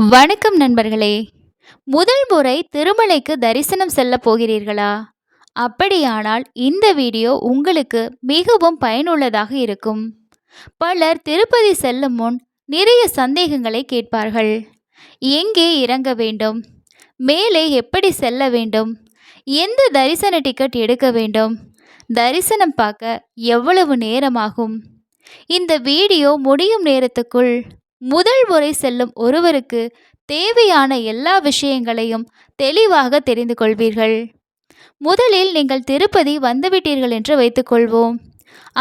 வணக்கம் நண்பர்களே. முதல் முறை திருமலைக்கு தரிசனம் செல்ல போகிறீர்களா? அப்படியானால் இந்த வீடியோ உங்களுக்கு மிகவும் பயனுள்ளதாக இருக்கும். பலர் திருப்பதி செல்லும் முன் நிறைய சந்தேகங்களை கேட்பார்கள். எங்கே இறங்க வேண்டும்? மேலே எப்படி செல்ல வேண்டும்? எந்த தரிசன டிக்கெட் எடுக்க வேண்டும்? தரிசனம் பார்க்க எவ்வளவு நேரமாகும்? இந்த வீடியோ முடியும் நேரத்துக்குள் முதல் முறை செல்லும் ஒருவருக்கு தேவையான எல்லா விஷயங்களையும் தெளிவாக தெரிந்து கொள்வீர்கள். முதலில் நீங்கள் திருப்பதி வந்துவிட்டீர்கள் என்று வைத்துக்கொள்வோம்.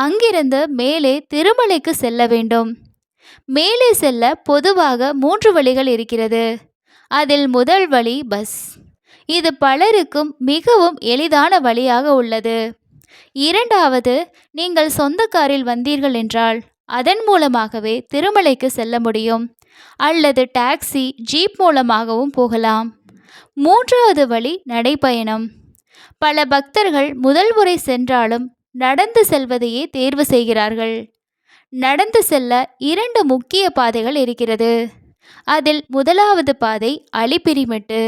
அங்கிருந்து மேலே திருமலைக்கு செல்ல வேண்டும். மேலே செல்ல பொதுவாக 3 வழிகள் இருக்கிறது. அதில் முதல் வழி பஸ். இது பலருக்கும் மிகவும் எளிதான வழியாக உள்ளது. இரண்டாவது, நீங்கள் சொந்த காரில் வந்தீர்கள் என்றால் அதன் மூலமாகவே திருமலைக்கு செல்ல முடியும். அல்லது டாக்ஸி, ஜீப் மூலமாகவும் போகலாம். மூன்றாவது வழி நடைப்பயணம். பல பக்தர்கள் முதல் முறை சென்றாலும் நடந்து செல்வதையே தேர்வு செய்கிறார்கள். நடந்து செல்ல 2 முக்கிய பாதைகள் இருக்கிறது. அதில் முதலாவது பாதை அலிப்பிரிமெட்டு.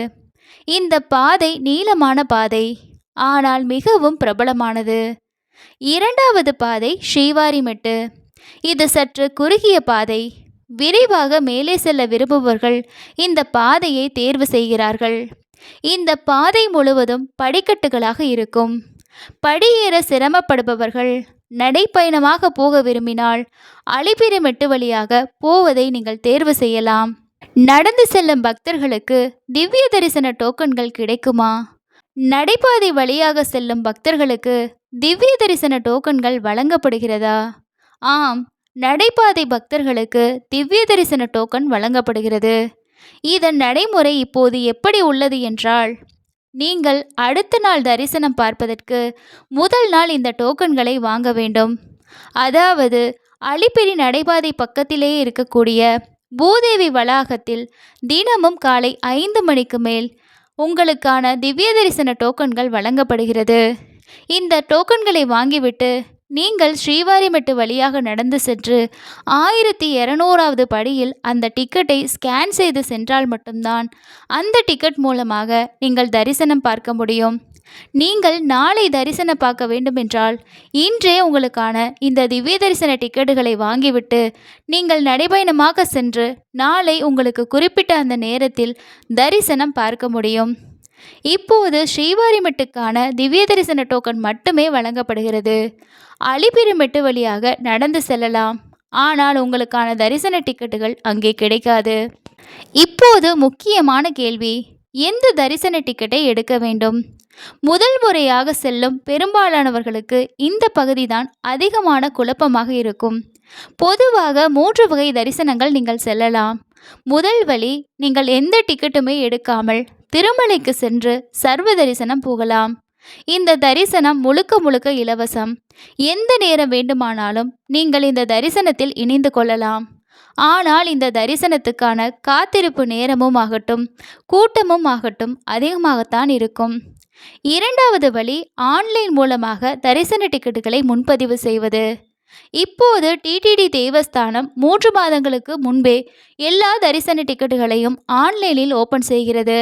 இந்த பாதை நீளமான பாதை, ஆனால் மிகவும் பிரபலமானது. இரண்டாவது பாதை ஸ்ரீவாரிமெட்டு. இது சற்று குறுகிய பாதை. விரைவாக மேலே செல்ல விரும்புபவர்கள் இந்த பாதையை தேர்வு செய்கிறார்கள். இந்த பாதை முழுவதும் படிக்கட்டுகளாக இருக்கும். படியேற சிரமப்படுபவர்கள் நடைப்பயணமாக போக விரும்பினால் அலிப்பிரிமெட்டு வழியாக போவதை நீங்கள் தேர்வு செய்யலாம். நடந்து செல்லும் பக்தர்களுக்கு திவ்ய தரிசன டோக்கன்கள் கிடைக்குமா? நடைபாதை வழியாக செல்லும் பக்தர்களுக்கு திவ்ய தரிசன டோக்கன்கள் வழங்கப்படுகிறதா? ஆம், நடைபாதை பக்தர்களுக்கு திவ்ய தரிசன டோக்கன் வழங்கப்படுகிறது. இதன் நடைமுறை இப்போது எப்படி உள்ளது என்றால், நீங்கள் அடுத்த நாள் தரிசனம் பார்ப்பதற்கு முதல் நாள் இந்த டோக்கன்களை வாங்க வேண்டும். அதாவது அலிப்பிரி நடைபாதை பக்கத்திலேயே இருக்கக்கூடிய பூதேவி வளாகத்தில் தினமும் காலை 5 மணிக்கு மேல் உங்களுக்கான திவ்ய தரிசன டோக்கன்கள் வழங்கப்படுகிறது. இந்த டோக்கன்களை வாங்கிவிட்டு நீங்கள் ஸ்ரீவாரிமெட்டு வழியாக நடந்து சென்று 1200வது படியில் அந்த டிக்கெட்டை ஸ்கேன் செய்து சென்றால் மட்டும்தான் அந்த டிக்கெட் மூலமாக நீங்கள் தரிசனம் பார்க்க முடியும். நீங்கள் நாளை தரிசனம் பார்க்க வேண்டுமென்றால் இன்றே உங்களுக்கான இந்த திவ்ய தரிசன டிக்கெட்டுகளை வாங்கிவிட்டு நீங்கள் நடைபயணமாக சென்று நாளை உங்களுக்கு குறிப்பிட்ட அந்த நேரத்தில் தரிசனம் பார்க்க முடியும். இப்போது ஸ்ரீவாரிமெட்டுக்கான திவ்ய தரிசன டோக்கன் மட்டுமே வழங்கப்படுகிறது. அலிப்பிரிமெட்டு வழியாக நடந்து செல்லலாம், ஆனால் உங்களுக்கான தரிசன டிக்கெட்டுகள் அங்கே கிடைக்காது. இப்போது முக்கியமான கேள்வி, எந்த தரிசன டிக்கெட்டை எடுக்க வேண்டும்? முதல் முறையாக செல்லும் பெரும்பாலானவர்களுக்கு இந்த பகுதிதான் அதிகமான குழப்பமாக இருக்கும். பொதுவாக 3 வகை தரிசனங்கள் நீங்கள் செல்லலாம். முதல் வழி, நீங்கள் எந்த டிக்கெட்டுமே எடுக்காமல் திருமலைக்கு சென்று சர்வ தரிசனம் போகலாம். இந்த தரிசனம் முழுக்க முழுக்க இலவசம். எந்த நேரம் வேண்டுமானாலும் நீங்கள் இந்த தரிசனத்தில் இணைந்து கொள்ளலாம். ஆனால் இந்த தரிசனத்துக்கான காத்திருப்பு நேரமும் ஆகட்டும், கூட்டமும் ஆகட்டும் அதிகமாகத்தான் இருக்கும். இரண்டாவது வழி, ஆன்லைன் மூலமாக தரிசன டிக்கெட்டுகளை முன்பதிவு செய்வது. இப்போது டிடிடி தேவஸ்தானம் 3 மாதங்களுக்கு முன்பே எல்லா தரிசன டிக்கெட்டுகளையும் ஆன்லைனில் ஓப்பன் செய்கிறது.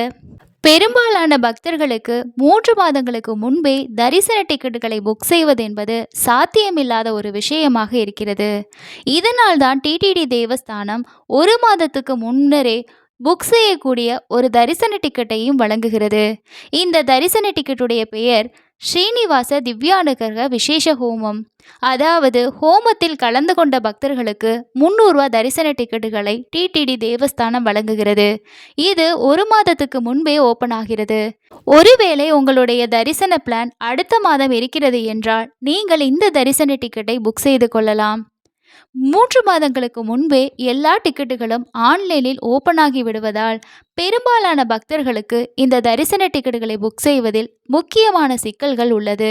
பெரும்பாலான பக்தர்களுக்கு 3 மாதங்களுக்கு முன்பே தரிசன டிக்கெட்டுகளை புக் செய்வது என்பது சாத்தியமில்லாத ஒரு விஷயமாக இருக்கிறது. இதனால் தான் டிடிடி தேவஸ்தானம் 1 மாதத்துக்கு முன்னரே புக் செய்யக்கூடிய ஒரு தரிசன டிக்கெட்டையும் வழங்குகிறது. இந்த தரிசன டிக்கெட்டுடைய பெயர் ஸ்ரீனிவாச திவ்யானுகிரக விசேஷ ஹோமம். அதாவது ஹோமத்தில் கலந்து கொண்ட பக்தர்களுக்கு 300 ரூபா தரிசன டிக்கெட்டுகளை டிடிடி தேவஸ்தானம் வழங்குகிறது. இது 1 மாதத்துக்கு முன்பே ஓப்பன் ஆகிறது. ஒருவேளை உங்களுடைய தரிசன பிளான் அடுத்த மாதம் இருக்கிறது என்றால் நீங்கள் இந்த தரிசன டிக்கெட்டை புக் செய்து கொள்ளலாம். 3 மாதங்களுக்கு முன்பே எல்லா டிக்கெட்டுகளும் ஆன்லைனில் ஓப்பன் ஆகி விடுவதால் பெரும்பாலான பக்தர்களுக்கு இந்த தரிசன டிக்கெட்டுகளை புக் செய்வதில் முக்கியமான சிக்கல்கள் உள்ளது.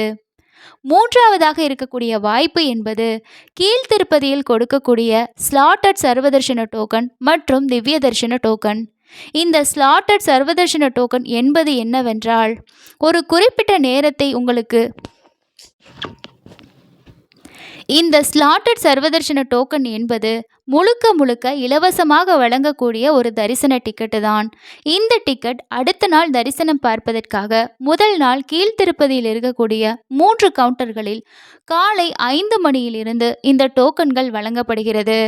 மூன்றாவதாக இருக்கக்கூடிய வாய்ப்பு என்பது கீழ்த்திருப்பதியில் கொடுக்கக்கூடிய ஸ்லாட்டட் சர்வதர்ஷன டோக்கன் மற்றும் திவ்ய தரிசன டோக்கன். இந்த ஸ்லாட்டட் சர்வதர்ஷன டோக்கன் என்பது என்னவென்றால், ஒரு குறிப்பிட்ட நேரத்தை உங்களுக்கு இந்த ஸ்லாட்டட் சர்வதர்ஷன டோக்கன் என்பது முழுக்க முழுக்க இலவசமாக வழங்கக்கூடிய ஒரு தரிசன டிக்கெட்டு தான். இந்த டிக்கெட் அடுத்த நாள் தரிசனம் பார்ப்பதற்காக முதல் நாள் கீழ்த்திருப்பதியில் இருக்கக்கூடிய 3 கவுண்டர்களில் காலை 5 மணியிலிருந்து இந்த டோக்கன்கள் வழங்கப்படுகிறது.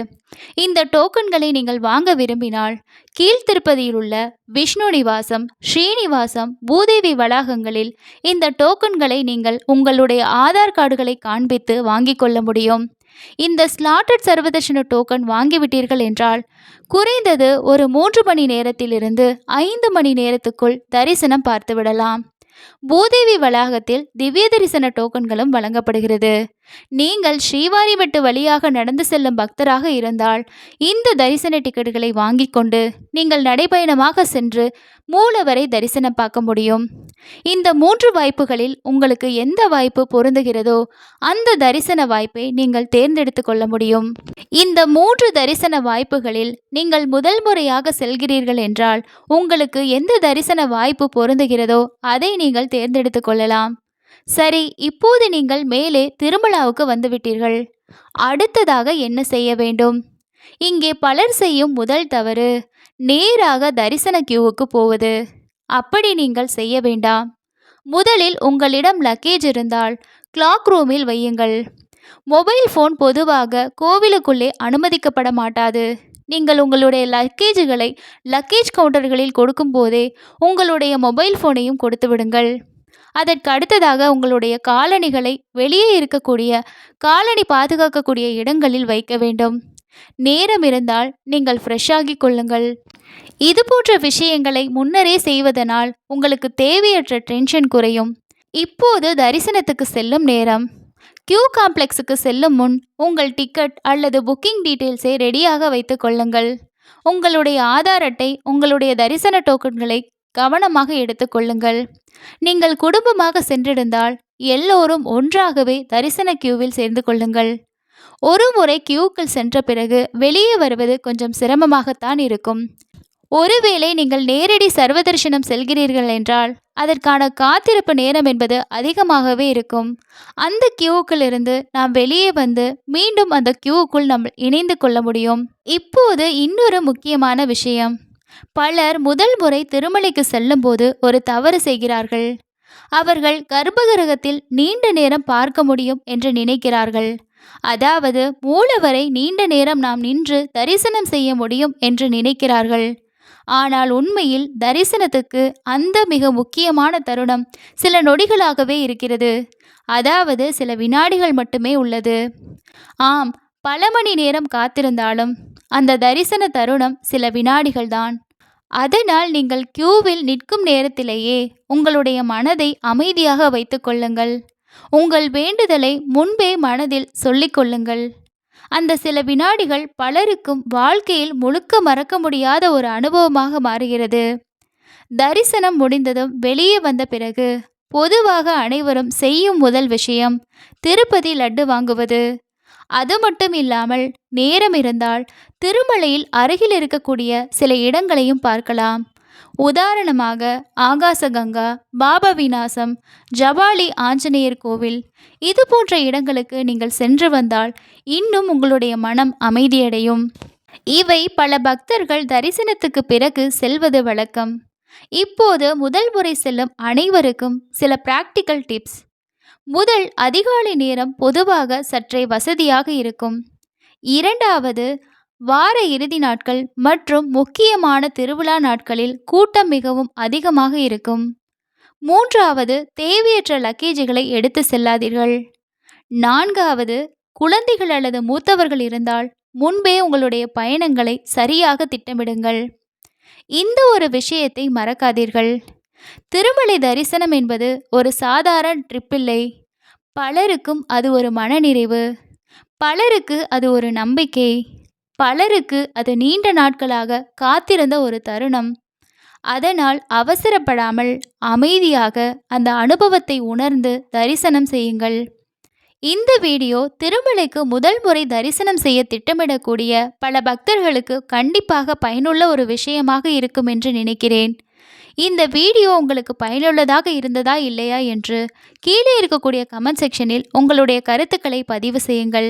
இந்த டோக்கன்களை நீங்கள் வாங்க விரும்பினால் கீழ்த்திருப்பதியில் உள்ள விஷ்ணு நிவாசம், ஸ்ரீனிவாசம், பூதேவி வளாகங்களில் இந்த டோக்கன்களை நீங்கள் உங்களுடைய ஆதார் கார்டுகளை காண்பித்து வாங்கிக் கொள்ள முடியும். இந்த ஸ்லாட்டட் சர்வதர்ஷன டோக்கன் வாங்கிவிட்டீர்கள் என்றால் குறைந்தது ஒரு 3 மணி நேரத்திலிருந்து 5 மணி நேரத்துக்குள் தரிசனம் பார்த்துவிடலாம். பூதேவி வளாகத்தில் திவ்ய தரிசன டோக்கன்களும் வழங்கப்படுகிறது. நீங்கள் ஸ்ரீவாரிமெட்டு வழியாக நடந்து செல்லும் பக்தராக இருந்தால் இந்த தரிசன டிக்கெட்டுகளை வாங்கிக் கொண்டு நீங்கள் நடைபயணமாக சென்று மூலவரை தரிசனம் பார்க்க முடியும். இந்த 3 வாய்ப்புகளில் உங்களுக்கு எந்த வாய்ப்பு பொருந்துகிறதோ அந்த தரிசன வாய்ப்பை நீங்கள் தேர்ந்தெடுத்து கொள்ள முடியும். இந்த 3 தரிசன வாய்ப்புகளில் நீங்கள் முதல் முறையாக செல்கிறீர்கள் என்றால் உங்களுக்கு எந்த தரிசன வாய்ப்பு பொருந்துகிறதோ அதை நீங்கள் தேர்ந்தெடுத்து கொள்ளலாம். சரி, இப்போது நீங்கள் மேலே திருமலாவுக்கு வந்துவிட்டீர்கள். அடுத்ததாக என்ன செய்ய வேண்டும்? இங்கே பலர் செய்யும் முதல் தவறு நேராக தரிசன கியூவுக்கு போவது. அப்படி நீங்கள் செய்ய வேண்டாம். முதலில் உங்களிடம் லக்கேஜ் இருந்தால் கிளாக் ரூமில் வையுங்கள். மொபைல் ஃபோன் பொதுவாக கோவிலுக்குள்ளே அனுமதிக்கப்பட மாட்டாது. நீங்கள் உங்களுடைய லக்கேஜுகளை லக்கேஜ் கவுண்டர்களில் கொடுக்கும் போதே உங்களுடைய மொபைல் ஃபோனையும் கொடுத்து விடுங்கள். அதற்கு அடுத்ததாக உங்களுடைய காலணிகளை வெளியே இருக்கக்கூடிய காலணி பாதுகாக்கக்கூடிய இடங்களில் வைக்க வேண்டும். நேரம் இருந்தால் நீங்கள் ஃப்ரெஷ்ஷாகி கொள்ளுங்கள். இது போன்ற விஷயங்களை முன்னரே செய்வதனால் உங்களுக்கு தேவையற்ற டென்ஷன் குறையும். இப்போது தரிசனத்துக்கு செல்லும் நேரம். கியூ காம்ப்ளெக்ஸுக்கு செல்லும் முன் உங்கள் டிக்கெட் அல்லது புக்கிங் டீட்டெயில்ஸை ரெடியாக வைத்து கொள்ளுங்கள். உங்களுடைய ஆதார் அட்டை, உங்களுடைய தரிசன டோக்கன்களை கவனமாக எடுத்துக்கொள்ளுங்கள். நீங்கள் குடும்பமாக சென்றிருந்தால் எல்லோரும் ஒன்றாகவே தரிசன கியூவில் சேர்ந்து கொள்ளுங்கள். ஒரு முறை கியூக்கள் சென்ற பிறகு வெளியே வருவது கொஞ்சம் சிரமமாகத்தான் இருக்கும். ஒருவேளை நீங்கள் நேரடி சர்வதர்ஷனம் செல்கிறீர்கள் என்றால் அதற்கான காத்திருப்பு நேரம் என்பது அதிகமாகவே இருக்கும். அந்த கியூவுக்குள்ளிருந்து நாம் வெளியே வந்து மீண்டும் அந்த கியூவுக்குள் நாம் இணைந்து கொள்ள முடியும். இப்போது இன்னொரு முக்கியமான விஷயம். பலர் முதல் முறை திருமலைக்கு செல்லும்போது ஒரு தவறு செய்கிறார்கள். அவர்கள் கர்ப்பகிரகத்தில் நீண்ட நேரம் பார்க்க முடியும் என்று நினைக்கிறார்கள். அதாவது மூலவரை நீண்ட நேரம் நாம் நின்று தரிசனம் செய்ய முடியும் என்று நினைக்கிறார்கள். ஆனால் உண்மையில் தரிசனத்துக்கு அந்த மிக முக்கியமான தருணம் சில நொடிகளாகவே இருக்கிறது. அதாவது சில வினாடிகள் மட்டுமே உள்ளது. ஆம், பல மணி நேரம் காத்திருந்தாலும் அந்த தரிசன தருணம் சில வினாடிகள்தான். அதனால் நீங்கள் கியூவில் நிற்கும் நேரத்திலேயே உங்களுடைய மனதை அமைதியாக வைத்து கொள்ளுங்கள். உங்கள் வேண்டுதலை முன்பே மனதில் சொல்லிக் கொள்ளுங்கள். அந்த சில வினாடிகள் பலருக்கும் வாழ்க்கையில் முழுக்க மறக்க முடியாத ஒரு அனுபவமாக மாறுகிறது. தரிசனம் முடிந்ததும் வெளியே வந்த பிறகு பொதுவாக அனைவரும் செய்யும் முதல் விஷயம் திருப்பதி லட்டு வாங்குவது. அது மட்டும் இல்லாமல் நேரம் இருந்தால் திருமலையில் அருகில் இருக்கக்கூடிய சில இடங்களையும் பார்க்கலாம். உதாரணமாக ஆகாசகங்கா, பாபா விநாசம், ஜபாலி ஆஞ்சநேயர் கோவில், இது போன்ற இடங்களுக்கு நீங்கள் சென்று வந்தால் இன்னும் உங்களுடைய மனம் அமைதியடையும். இவை பல பக்தர்கள் தரிசனத்துக்கு பிறகு செல்வது வழக்கம். இப்போது முதல் முறை செல்லும் அனைவருக்கும் சில பிராக்டிக்கல் டிப்ஸ். முதல், அதிகாலை நேரம் பொதுவாக சற்றே வசதியாக இருக்கும். இரண்டாவது, வார இறுதி நாட்கள் மற்றும் முக்கியமான திருவிழா நாட்களில் கூட்டம் மிகவும் அதிகமாக இருக்கும். மூன்றாவது, தேவையற்ற லக்கேஜுகளை எடுத்து செல்லாதீர்கள். நான்காவது, குழந்தைகள் அல்லது மூத்தவர்கள் இருந்தால் முன்பே உங்களுடைய பயணங்களை சரியாக திட்டமிடுங்கள். இந்த ஒரு விஷயத்தை மறக்காதீர்கள். திருமலை தரிசனம் என்பது ஒரு சாதாரண ட்ரிப் இல்லை. பலருக்கும் அது ஒரு மனநிறைவு, பலருக்கு அது ஒரு நம்பிக்கை, பலருக்கு அது நீண்ட நாட்களாக காத்திருந்த ஒரு தருணம். அதனால் அவசரப்படாமல் அமைதியாக அந்த அனுபவத்தை உணர்ந்து தரிசனம் செய்யுங்கள். இந்த வீடியோ திருமலைக்கு முதல் முறை தரிசனம் செய்ய திட்டமிடக்கூடிய பல பக்தர்களுக்கு கண்டிப்பாக பயனுள்ள ஒரு விஷயமாக இருக்கும் என்று நினைக்கிறேன். இந்த வீடியோ உங்களுக்கு பயனுள்ளதாக இருந்ததா இல்லையா என்று கீழே இருக்கக்கூடிய கமெண்ட் செக்ஷனில் உங்களுடைய கருத்துக்களை பதிவு செய்யுங்கள்.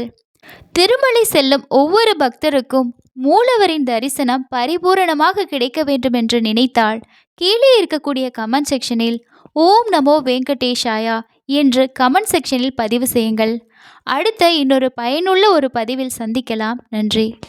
திருமலை செல்லும் ஒவ்வொரு பக்தருக்கும் மூலவரின் தரிசனம் பரிபூரணமாக கிடைக்க வேண்டும் என்று நினைத்தால் கீழே இருக்கக்கூடிய கமெண்ட் செக்ஷனில் ஓம் நமோ வெங்கடேஷாயா என்று கமெண்ட் செக்ஷனில் பதிவு செய்யுங்கள். அடுத்த இன்னொரு பயனுள்ள ஒரு பதிவில் சந்திக்கலாம். நன்றி.